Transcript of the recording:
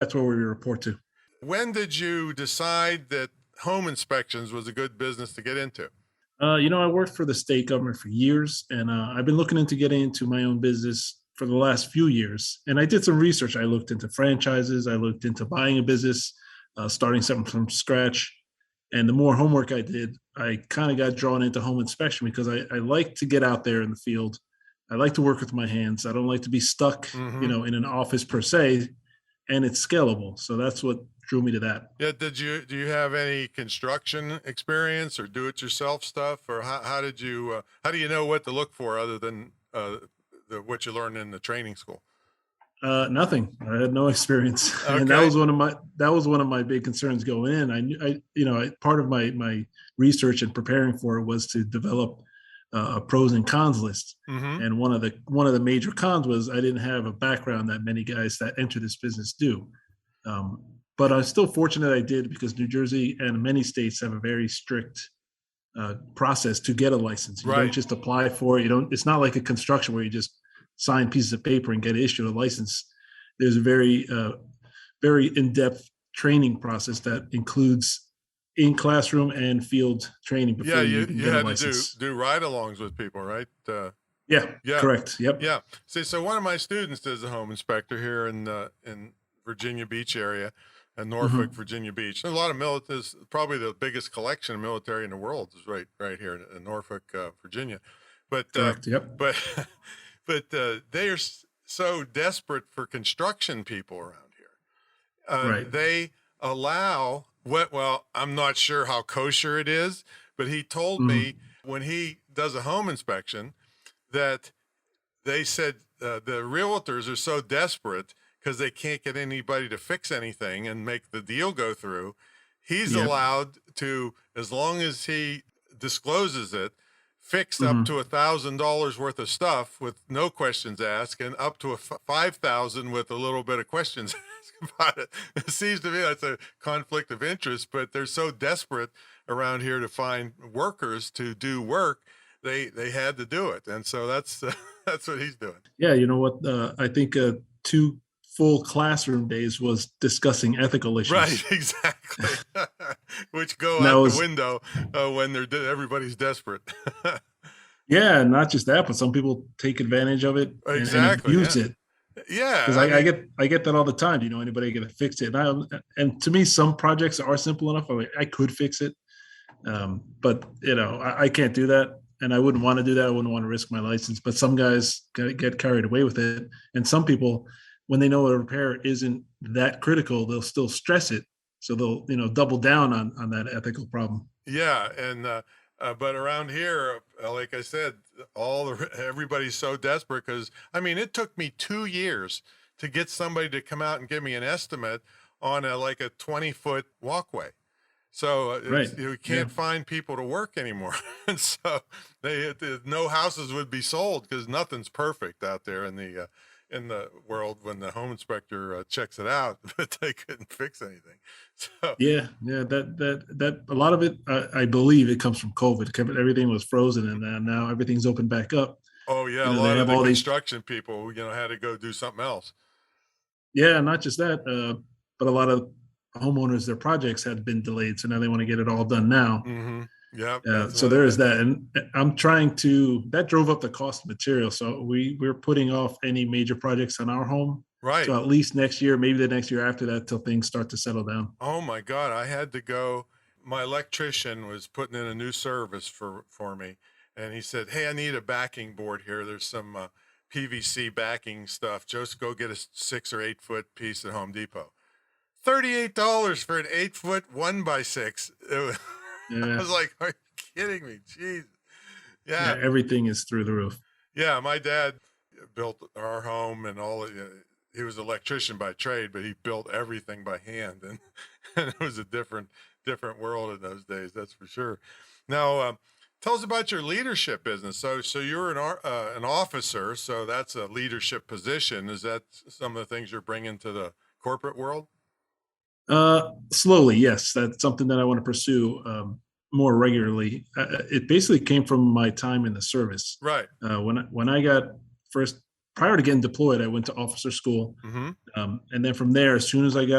That's where we report to. When did you decide that home inspections was a good business to get into? I worked for the state government for years, and I've been looking into getting into my own business for the last few years. And I did some research. I looked into franchises. I looked into buying a business, starting something from scratch. And the more homework I did, I kind of got drawn into home inspection because I like to get out there in the field. I like to work with my hands. I don't like to be stuck, Mm-hmm. in an office per se, and it's scalable. So that's what drew me to that. Yeah. Do you have any construction experience or do it yourself stuff, or how do you know what to look for other than what you learned in the training school? Nothing. I had no experience, and Okay. that was one of my big concerns going in. I knew part of my research and preparing for it was to develop a pros and cons list. Mm-hmm. And one of the major cons was I didn't have a background that many guys that enter this business do. Um, but I'm still fortunate I did because New Jersey and many states have a very strict process to get a license. You don't Right. just apply for it. You don't. It's not like a construction where you just sign pieces of paper and get issued a license. There's a very in-depth training process that includes in classroom and field training Yeah. before you You even you get a had to do license. do ride-alongs with people, right? Yeah, Yeah. correct. Yep. Yeah. See, so one of my students is a home inspector here in Virginia Beach area, in Norfolk, Hmm. Virginia Beach. There's a lot of military. Probably the biggest collection of military in the world is right here in Norfolk, Virginia. But Correct. Yep. but they are so desperate for construction people around here. Right. They allow what? Well, I'm not sure how kosher it is, but he told me Hmm. when he does a home inspection that they said the realtors are so desperate because they can't get anybody to fix anything and make the deal go through. He's Yep. allowed to, as long as he discloses it, fix up to Hmm. $1,000 worth of stuff with no questions asked, and up to 5,000 with a little bit of questions asked about it. It seems to me that's a conflict of interest, but they're so desperate around here to find workers to do work, they had to do it, and so that's that's what he's doing. Yeah. You know what? I think two full classroom days was discussing ethical Right, issues, exactly. Which go and that out the was window when everybody's desperate. yeah. Not just that, but some people take advantage of it and Exactly. abuse Yeah. it. Yeah. Because I I mean, get I get that all the time. Do you know anybody gonna fix it? And to me, some projects are simple enough. I could fix it, but I can't do that, and I wouldn't want to do that. I wouldn't want to risk my license. But some guys get carried away with it, and some people, when they know a repair isn't that critical, they'll still stress it. So they'll double down on that ethical problem. yeah, and but around here, like I said, everybody's so desperate because I mean, it took me 2 years to get somebody to come out and give me an estimate on like a 20-foot walkway. So Right. you Yeah. can't find people to work anymore, and so no houses would be sold because nothing's perfect out there in the world when the home inspector checks it out, but they couldn't fix anything. So Yeah, yeah, that a lot of it, I believe it comes from COVID. Everything was frozen, and then now everything's open back up. oh yeah, a They lot of have the all these, construction people, had to go do something else. yeah, not just that, but a lot of homeowners, their projects had been delayed, so now they want to get it all done now. Mm-hmm. Yep, that's So another there is thing. that, and I'm trying to. That drove up the cost of material, so we're putting off any major projects on our home. Right. So at least next year, maybe the next year after that, till things start to settle down. Oh my God, I had to go. My electrician was putting in a new service for me, and he said, "Hey, I need a backing board here. There's some PVC backing stuff. Just go get a 6 or 8 foot piece at Home Depot. $38 for an 8 foot 1x6." I Yeah, was like, "Are you kidding me?" Jeez. yeah, Yeah, everything is through the roof. yeah. My dad built our home and he was an electrician by trade, but he built everything by hand, and, and it was a different world in those days. That's for sure. Now, tell us about your leadership business. So you're an officer, so that's a leadership position. Is that some of the things you're bringing to the corporate world? Slowly, yes, that's something that I want to pursue more regularly. It basically came from my time in the service. Right. When I got first prior to getting deployed, I went to officer school. Hmm. And then from there, as soon as I got